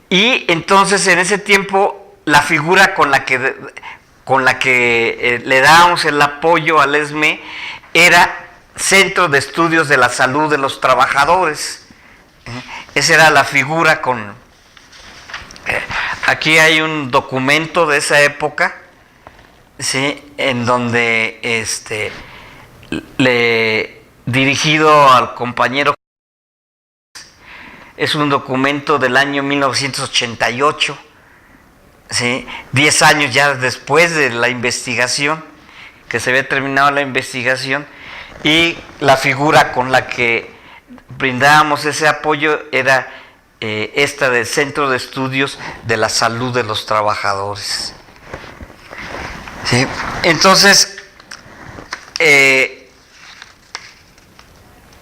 Y entonces en ese tiempo la figura con la que le dábamos el apoyo al ESME era Centro de Estudios de la Salud de los Trabajadores. Esa era la figura con... Aquí hay un documento de esa época, ¿sí? En donde dirigido al compañero. Es un documento del año 1988, ¿sí? 10 años ya después de la investigación, que se había terminado la investigación, y la figura con la que brindábamos ese apoyo era esta del Centro de Estudios de la Salud de los Trabajadores. ¿Sí? Entonces,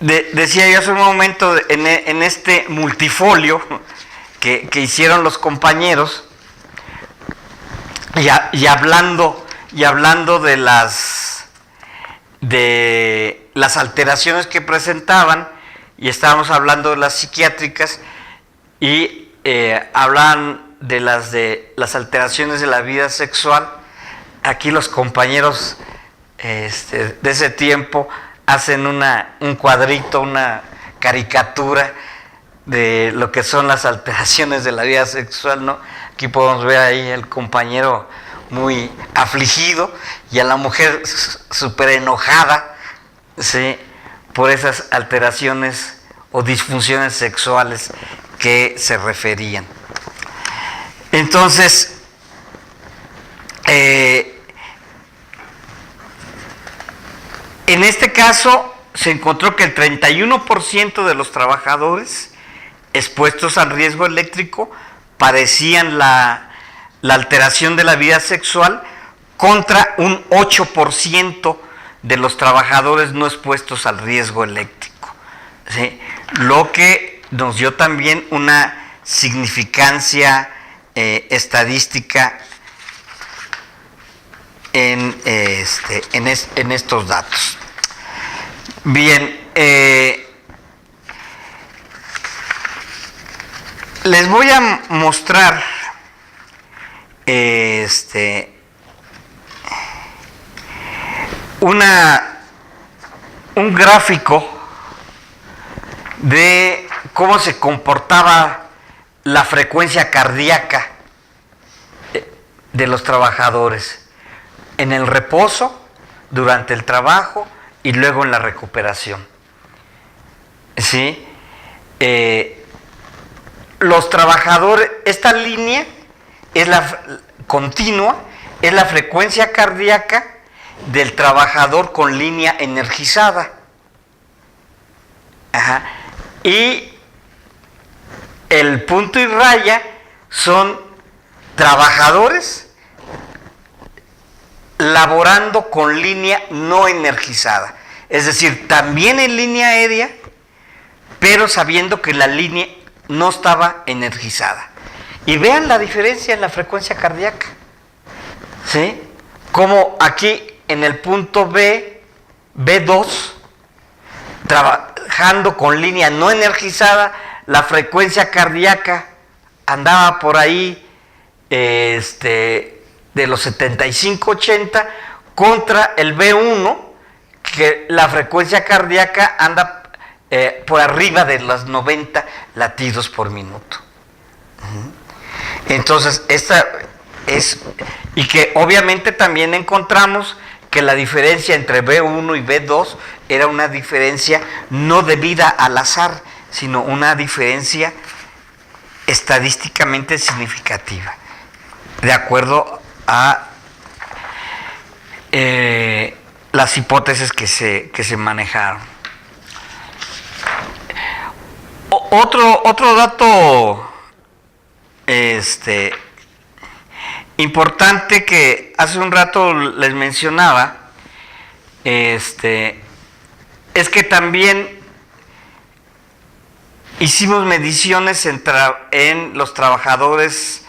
decía yo hace un momento, en este multifolio que hicieron los compañeros, y hablando de las alteraciones que presentaban, y estábamos hablando de las psiquiátricas, y hablaban de las alteraciones de la vida sexual. Aquí los compañeros de ese tiempo hacen un cuadrito, una caricatura de lo que son las alteraciones de la vida sexual, ¿no? Aquí podemos ver ahí el compañero muy afligido y a la mujer súper enojada, ¿sí? Por esas alteraciones o disfunciones sexuales que se referían. Entonces, en este caso se encontró que el 31% de los trabajadores expuestos al riesgo eléctrico padecían la alteración de la vida sexual, contra un 8% de los trabajadores no expuestos al riesgo eléctrico, ¿sí? Lo que nos dio también una significancia estadística en estos datos. Bien, les voy a mostrar un gráfico de cómo se comportaba la frecuencia cardíaca de los trabajadores en el reposo, durante el trabajo y luego en la recuperación. ¿Sí? Los trabajadores, esta línea es la continua, es la frecuencia cardíaca del trabajador con línea energizada. Ajá. Y el punto y raya son trabajadores laborando con línea no energizada, es decir, también en línea aérea, pero sabiendo que la línea no estaba energizada. Y vean la diferencia en la frecuencia cardíaca, ¿sí? Como aquí en el punto B2, trabajando con línea no energizada, la frecuencia cardíaca andaba por ahí de los 75-80, contra el B1, que la frecuencia cardíaca anda por arriba de los 90 latidos por minuto. Entonces, esta es, y que obviamente también encontramos que la diferencia entre B1 y B2 era una diferencia no debida al azar, sino una diferencia estadísticamente significativa, de acuerdo a las hipótesis que se manejaron. Otro dato importante que hace un rato les mencionaba, es que también hicimos mediciones en los trabajadores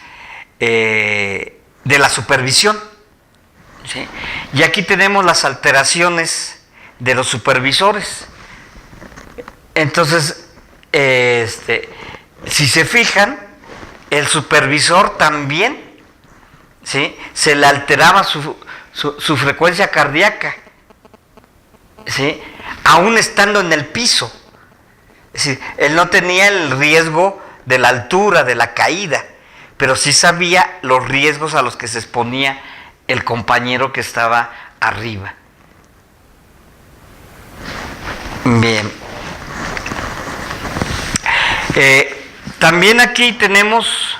de la supervisión, ¿sí? Y aquí tenemos las alteraciones de los supervisores. Entonces, si se fijan, el supervisor también, ¿sí?, se le alteraba su frecuencia cardíaca, ¿sí?, aún estando en el piso. Es decir, él no tenía el riesgo de la altura, de la caída, pero sí sabía los riesgos a los que se exponía el compañero que estaba arriba. Bien. También aquí tenemos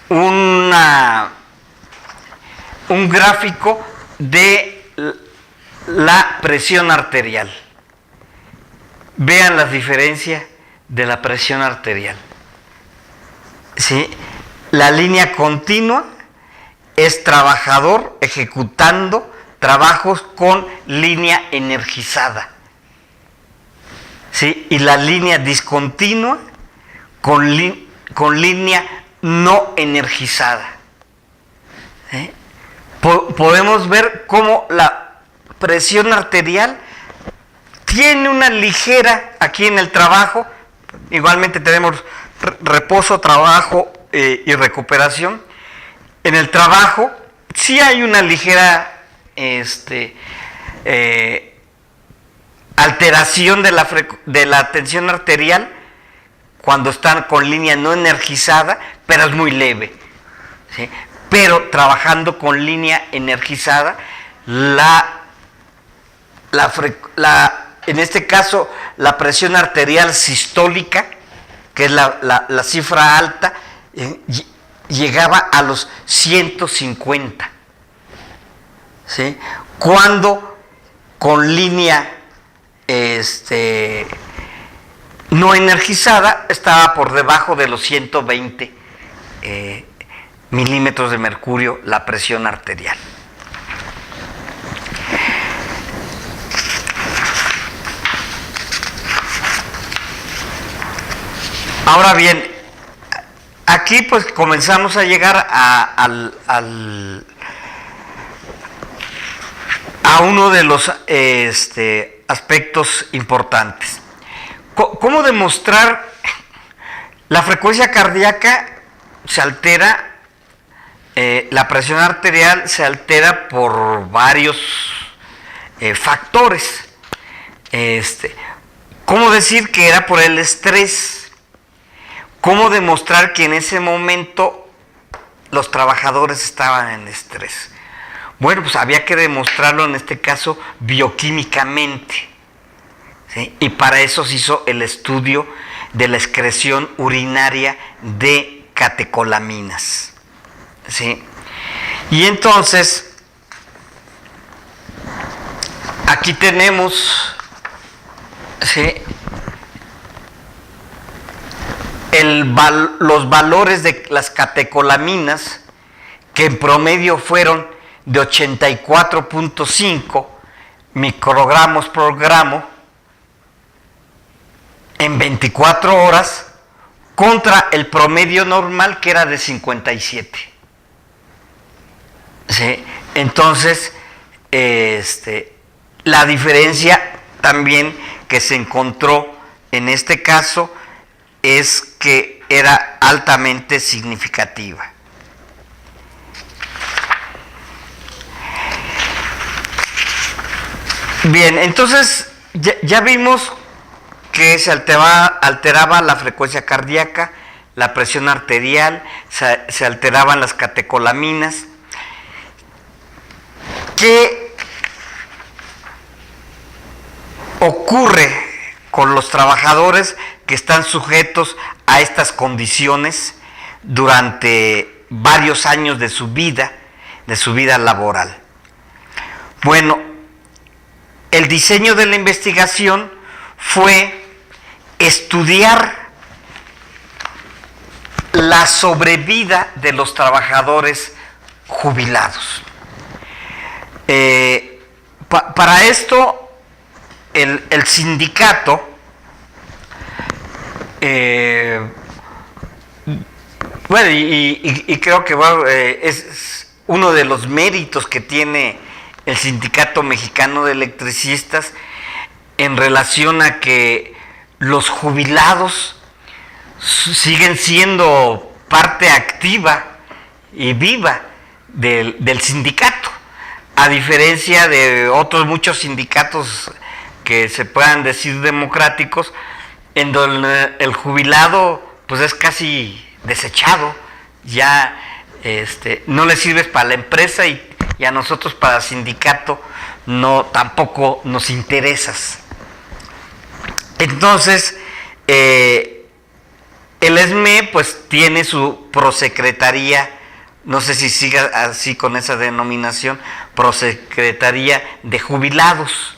un gráfico de la presión arterial. Vean las diferencias de la presión arterial. ¿Sí? La línea continua es trabajador ejecutando trabajos con línea energizada. ¿Sí? Y la línea discontinua con línea no energizada. ¿Sí? Podemos ver cómo la presión arterial tiene una ligera, aquí en el trabajo, igualmente tenemos reposo, trabajo y recuperación. En el trabajo sí hay una ligera alteración de la tensión arterial cuando están con línea no energizada, pero es muy leve, ¿sí? Pero trabajando con línea energizada, en este caso la presión arterial sistólica, que es la cifra alta, llegaba a los 150, ¿sí? Cuando con línea no energizada estaba por debajo de los 120 milímetros de mercurio la presión arterial. Ahora bien, aquí pues comenzamos a llegar a uno de los aspectos importantes. ¿Cómo demostrar la frecuencia cardíaca se altera? La presión arterial se altera por varios factores. ¿Cómo decir que era por el estrés? ¿Cómo demostrar que en ese momento los trabajadores estaban en estrés? Bueno, pues había que demostrarlo en este caso bioquímicamente, ¿sí? Y para eso se hizo el estudio de la excreción urinaria de catecolaminas, ¿sí? Y entonces, aquí tenemos, ¿sí?, los valores de las catecolaminas, que en promedio fueron de 84.5 microgramos por gramo en 24 horas, contra el promedio normal, que era de 57. ¿Sí? Entonces, la diferencia también que se encontró en este caso es que era altamente significativa. Bien, entonces ya vimos que se alteraba la frecuencia cardíaca, la presión arterial, se alteraban las catecolaminas. ¿Qué ocurre con los trabajadores que están sujetos a estas condiciones durante varios años de su vida laboral? Bueno, el diseño de la investigación fue estudiar la sobrevida de los trabajadores jubilados. Para esto, el sindicato, bueno, y creo que es uno de los méritos que tiene el Sindicato Mexicano de Electricistas en relación a que los jubilados siguen siendo parte activa y viva del sindicato, a diferencia de otros muchos sindicatos que se puedan decir democráticos, en donde el jubilado pues es casi desechado, ya no le sirves para la empresa y a nosotros para el sindicato no, tampoco nos interesas. Entonces, el ESME pues tiene su prosecretaría, no sé si siga así con esa denominación, prosecretaría de jubilados.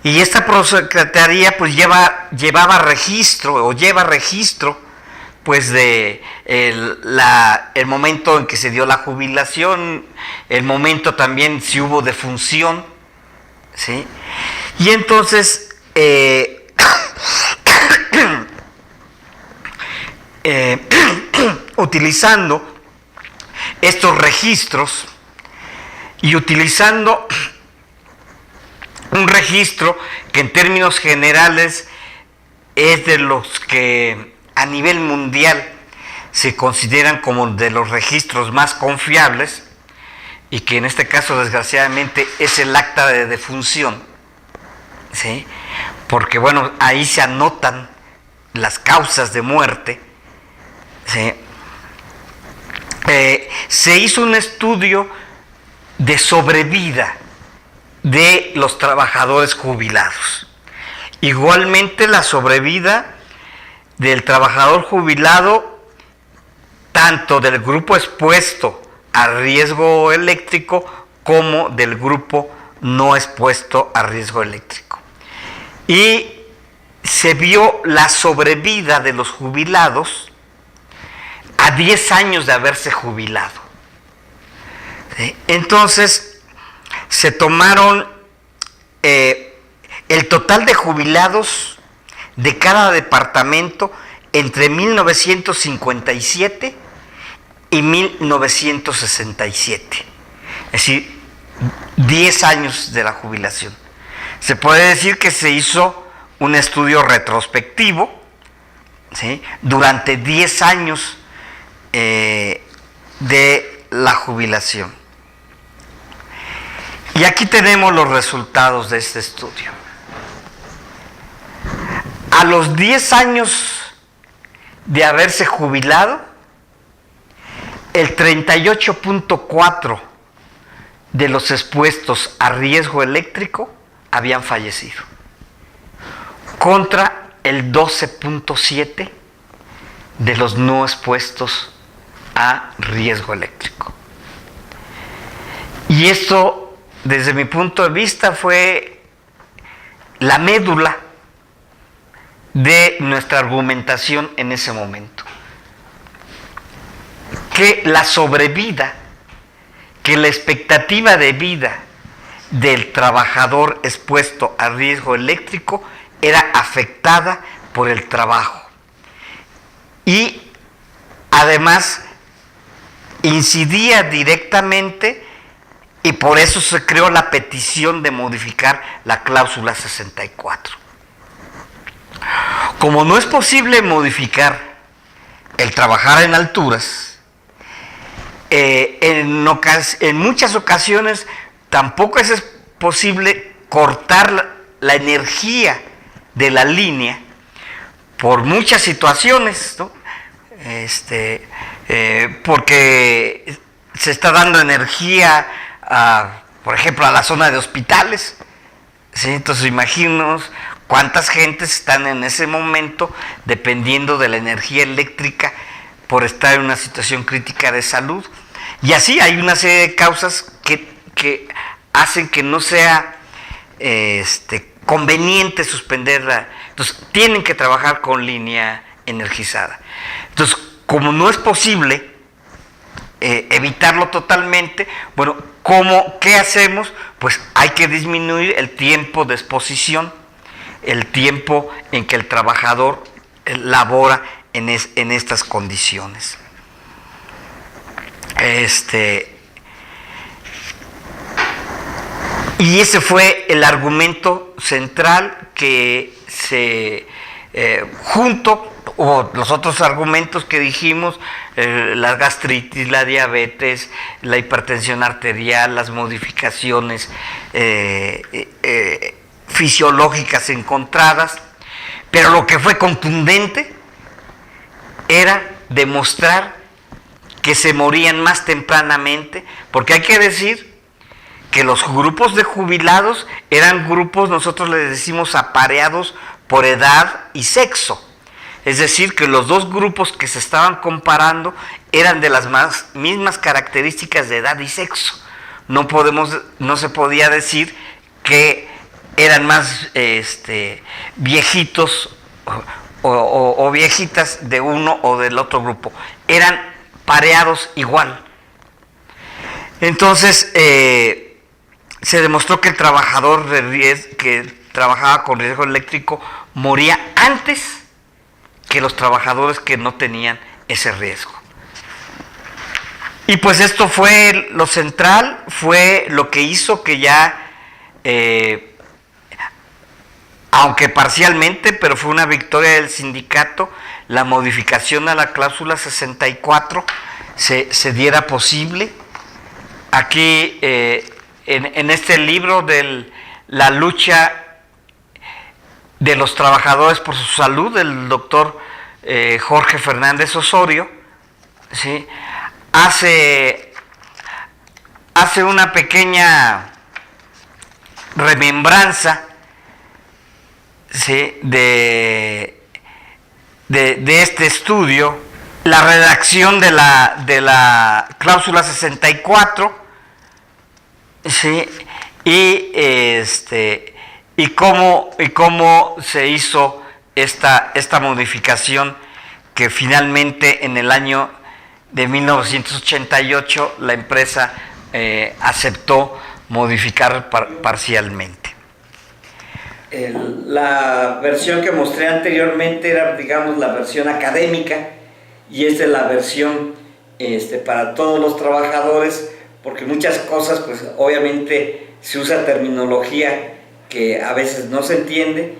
Y esta prosecretaría pues lleva registro pues de el momento en que se dio la jubilación, el momento también si hubo defunción, ¿sí? Y entonces utilizando estos registros y utilizando un registro que en términos generales es de los que a nivel mundial se consideran como de los registros más confiables, y que en este caso desgraciadamente es el acta de defunción, ¿sí? Porque bueno, ahí se anotan las causas de muerte, ¿sí? Se hizo un estudio de sobrevida de los trabajadores jubilados. Igualmente la sobrevida del trabajador jubilado, tanto del grupo expuesto a riesgo eléctrico como del grupo no expuesto a riesgo eléctrico. Y se vio la sobrevida de los jubilados a 10 años de haberse jubilado, ¿sí? Entonces, se tomaron el total de jubilados de cada departamento entre 1957 y 1967. Es decir, 10 años de la jubilación. Se puede decir que se hizo un estudio retrospectivo, ¿sí?, durante 10 años de la jubilación. Y aquí tenemos los resultados de este estudio. A los 10 años de haberse jubilado, el 38.4% de los expuestos a riesgo eléctrico habían fallecido, contra el 12.7% de los no expuestos a riesgo eléctrico. Y esto, desde mi punto de vista, fue la médula de nuestra argumentación en ese momento. Que la sobrevida, que la expectativa de vida del trabajador expuesto a riesgo eléctrico era afectada por el trabajo. Y además incidía directamente, y por eso se creó la petición de modificar la cláusula 64. Como no es posible modificar el trabajar en alturas, en muchas ocasiones tampoco es posible cortar la energía de la línea por muchas situaciones, ¿no? Porque se está dando energía por ejemplo, a la zona de hospitales, ¿sí? Entonces imagínanos cuántas gentes están en ese momento dependiendo de la energía eléctrica por estar en una situación crítica de salud. Y así hay una serie de causas que hacen que no sea conveniente suspenderla. Entonces tienen que trabajar con línea energizada. Entonces, como no es posible evitarlo totalmente, bueno, ¿qué hacemos? Pues hay que disminuir el tiempo de exposición, el tiempo en que el trabajador labora en estas condiciones. Y ese fue el argumento central que se junto o los otros argumentos que dijimos, la gastritis, la diabetes, la hipertensión arterial, las modificaciones fisiológicas encontradas, pero lo que fue contundente era demostrar que se morían más tempranamente, porque hay que decir que los grupos de jubilados eran grupos, nosotros les decimos, apareados por edad y sexo. Es decir, que los dos grupos que se estaban comparando eran de las mismas características de edad y sexo. No se podía decir que eran más viejitos o viejitas de uno o del otro grupo. Eran pareados igual. Entonces, se demostró que el trabajador que trabajaba con riesgo eléctrico moría antes que los trabajadores que no tenían ese riesgo. Y pues esto fue lo central, fue lo que hizo que ya, aunque parcialmente, pero fue una victoria del sindicato, la modificación a la cláusula 64 se diera posible. Aquí, en este libro de la lucha de los trabajadores por su salud, del doctor Jorge Fernández Osorio, ¿sí?, hace una pequeña remembranza, ¿sí?, de este estudio, la redacción de la cláusula 64, ¿sí?, y cómo se hizo esta modificación, que finalmente en el año de 1988 la empresa aceptó modificar parcialmente. La versión que mostré anteriormente era, digamos, la versión académica, y esta es la versión para todos los trabajadores, porque muchas cosas, pues obviamente se usa terminología que a veces no se entiende,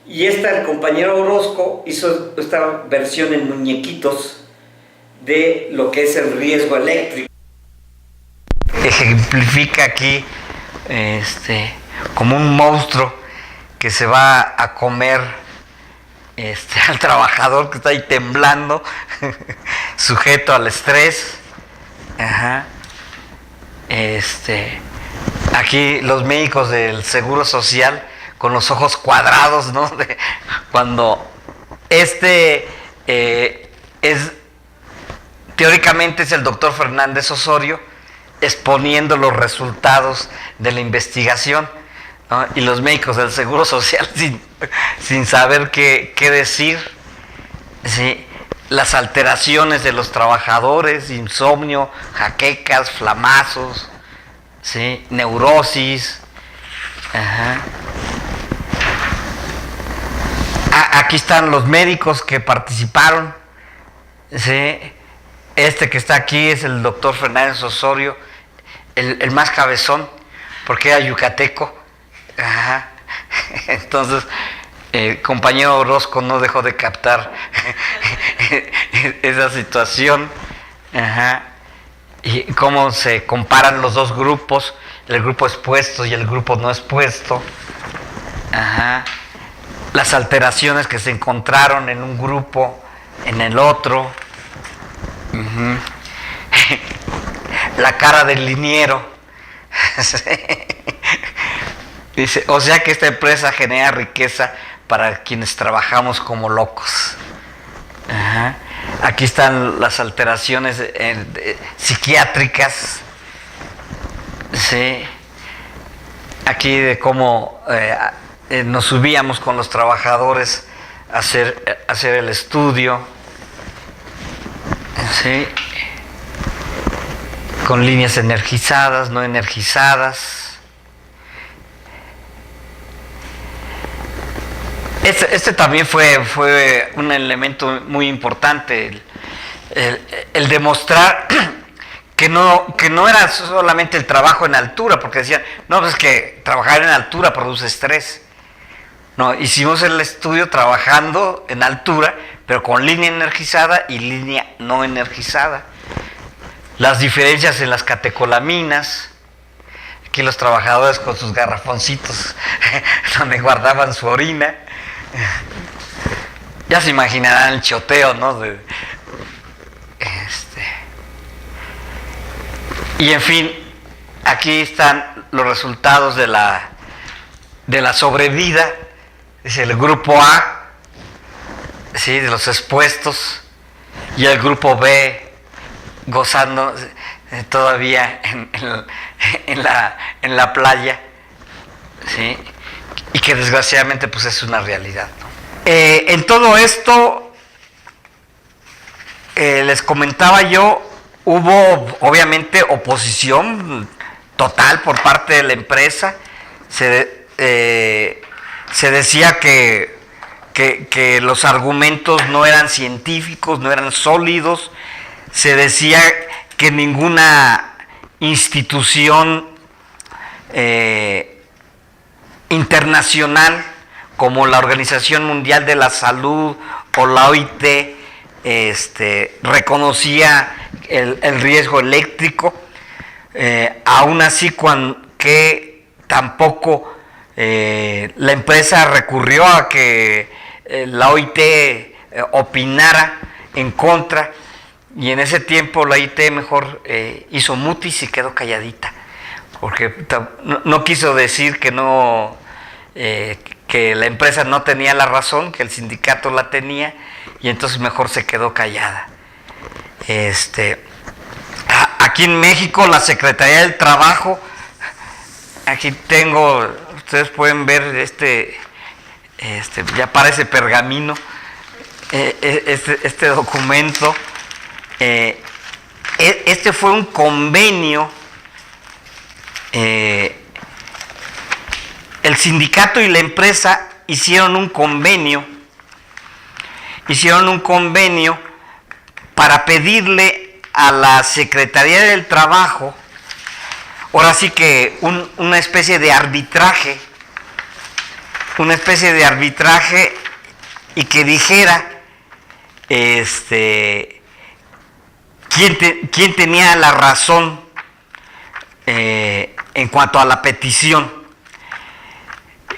y el compañero Orozco hizo esta versión en muñequitos de lo que es el riesgo eléctrico. Ejemplifica aquí como un monstruo que se va a comer al trabajador que está ahí temblando, sujeto al estrés. Ajá. Aquí los médicos del Seguro Social con los ojos cuadrados, ¿no? Cuando teóricamente es el doctor Fernández Osorio exponiendo los resultados de la investigación, ¿no? Y los médicos del Seguro Social sin saber qué decir, ¿sí? Las alteraciones de los trabajadores, insomnio, jaquecas, flamazos, ¿sí?, neurosis. Ajá. Aquí están los médicos que participaron, ¿sí? Que está aquí es el doctor Fernández Osorio, el más cabezón, porque era yucateco. Ajá. Entonces, el compañero Orozco no dejó de captar esa situación. Ajá. Y cómo se comparan los dos grupos, el grupo expuesto y el grupo no expuesto. Ajá. Las alteraciones que se encontraron en un grupo, en el otro. Uh-huh. La cara del liniero. Dice, o sea que esta empresa genera riqueza para quienes trabajamos como locos. Ajá. Aquí están las alteraciones psiquiátricas, ¿sí? Aquí de cómo nos subíamos con los trabajadores a hacer el estudio, ¿sí?, con líneas energizadas, no energizadas. Este también fue un elemento muy importante, el demostrar que no era solamente el trabajo en altura, porque decían, no, pues que trabajar en altura produce estrés. No, hicimos el estudio trabajando en altura, pero con línea energizada y línea no energizada. Las diferencias en las catecolaminas, aquí los trabajadores con sus garrafoncitos donde guardaban su orina. Ya se imaginarán el choteo, ¿no? Y en fin, aquí están los resultados de la sobrevida. Es el grupo A, ¿sí?, de los expuestos, y el grupo B gozando todavía en la playa, ¿sí?, y que desgraciadamente pues es una realidad, ¿no? En todo esto, les comentaba yo, hubo obviamente oposición total por parte de la empresa. Se decía que los argumentos no eran científicos, no eran sólidos. Se decía que ninguna institución internacional como la Organización Mundial de la Salud o la OIT reconocía el riesgo eléctrico. Aún así, que tampoco la empresa recurrió a que la OIT opinara en contra, y en ese tiempo la OIT mejor hizo mutis y quedó calladita, porque no quiso decir que no, que la empresa no tenía la razón, que el sindicato la tenía, y entonces mejor se quedó callada. Aquí en México, la Secretaría del Trabajo, aquí tengo, ustedes pueden ver ya parece pergamino, este documento. Este fue un convenio. El sindicato y la empresa hicieron un convenio para pedirle a la Secretaría del Trabajo, ahora sí que una especie de arbitraje, y que dijera quién tenía la razón en cuanto a la petición.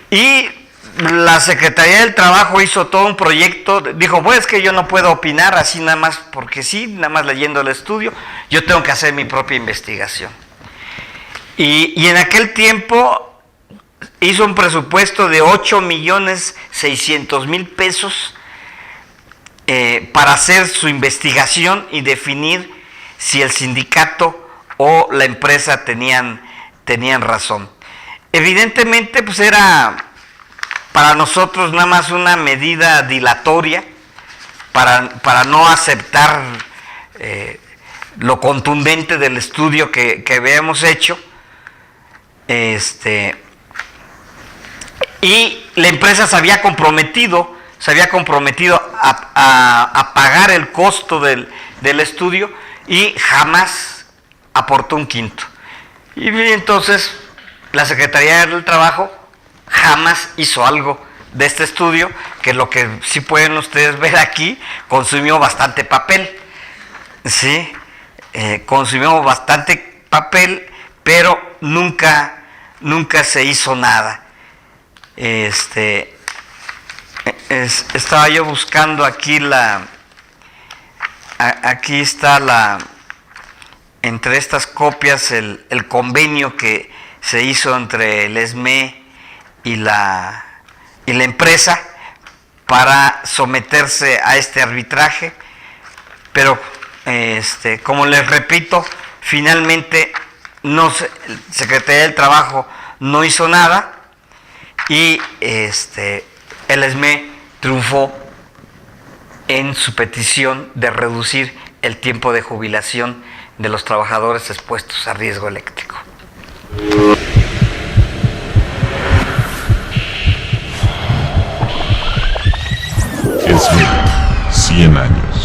Y la Secretaría del Trabajo hizo todo un proyecto, dijo, pues es que yo no puedo opinar así nada más porque sí, nada más leyendo el estudio, yo tengo que hacer mi propia investigación. Y en aquel tiempo hizo un presupuesto de 8,600,000 pesos para hacer su investigación y definir si el sindicato o la empresa tenían razón. Evidentemente, pues era para nosotros nada más una medida dilatoria para no aceptar lo contundente del estudio que habíamos hecho. Y la empresa se había comprometido a pagar el costo del estudio, y jamás aportó un quinto. Y entonces la Secretaría del Trabajo jamás hizo algo de este estudio, que lo que sí pueden ustedes ver aquí, consumió bastante papel, ¿sí? Consumió bastante papel, pero nunca se hizo nada. Estaba yo buscando aquí aquí está entre estas copias el convenio que se hizo entre el ESME y la empresa para someterse a este arbitraje, pero como les repito, finalmente la Secretaría del Trabajo no hizo nada, y el ESME triunfó en su petición de reducir el tiempo de jubilación de los trabajadores expuestos a riesgo eléctrico. ESME, 100 años.